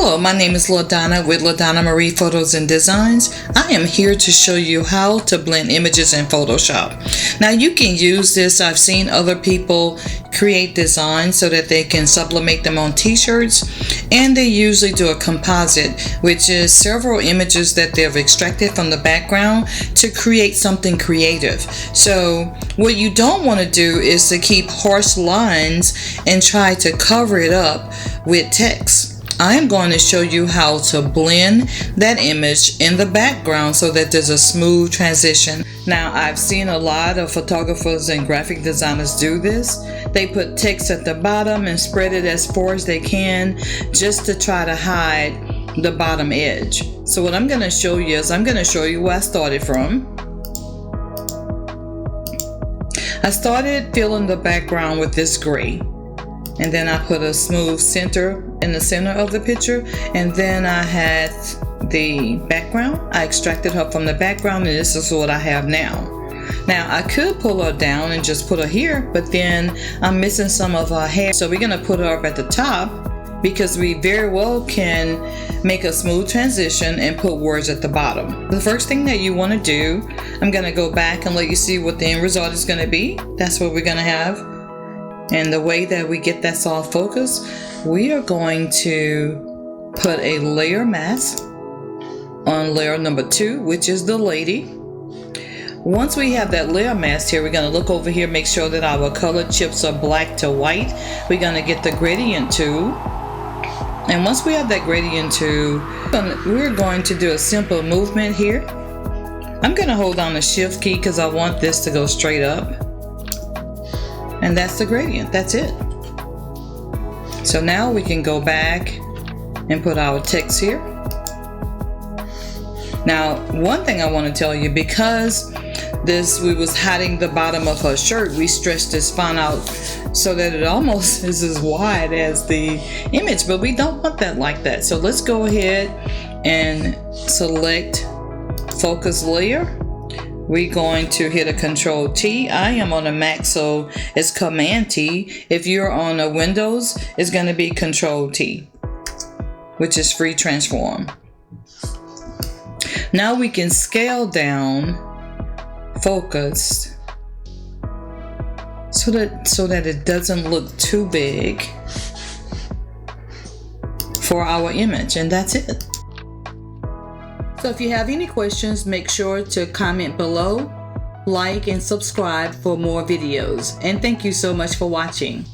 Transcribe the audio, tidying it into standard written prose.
Hello, my name is LaDonna with LaDonna Marie Photos and Designs. I am here to show you how to blend images in Photoshop. Now you can use this. I've seen other people create designs so that they can sublimate them on t-shirts, and they usually do a composite, which is several images that they've extracted from the background to create something creative. So what you don't want to do is to keep harsh lines and try to cover it up with text. I am going to show you how to blend that image in the background so that there's a smooth transition. Now, I've seen a lot of photographers and graphic designers do this. They put text at the bottom and spread it as far as they can just to try to hide the bottom edge. So what I'm going to show you is I'm going to show you where I started from. I started filling the background with this gray. And then I put a smooth center in the center of the picture. And then I had the background. I extracted her from the background, and this is what I have now. Now I could pull her down and just put her here, but then I'm missing some of her hair. So we're gonna put her up at the top because we very well can make a smooth transition and put words at the bottom. The first thing that you wanna do, I'm gonna go back and let you see what the end result is gonna be. That's what we're gonna have. And the way that we get that soft focus, we are going to put a layer mask on layer number 2, which is the lady. Once we have that layer mask here, we're going to look over here, make sure that our color chips are black to white. We're going to get the gradient tool. And once we have that gradient tool, we're going to do a simple movement here. I'm going to hold down the shift key because I want this to go straight up. And that's the gradient. That's it. So now we can go back and put our text here. Now, one thing I want to tell you, because we was hiding the bottom of her shirt, we stretched this font out so that it almost is as wide as the image, but we don't want that like that. So let's go ahead and select focus layer. We're going to hit a Control T. I am on a Mac, so it's Command T. If you're on a Windows, it's going to be Control T, which is free transform. Now we can scale down focus so that it doesn't look too big for our image, and that's it. So if you have any questions, make sure to comment below, like, and subscribe for more videos. And thank you so much for watching.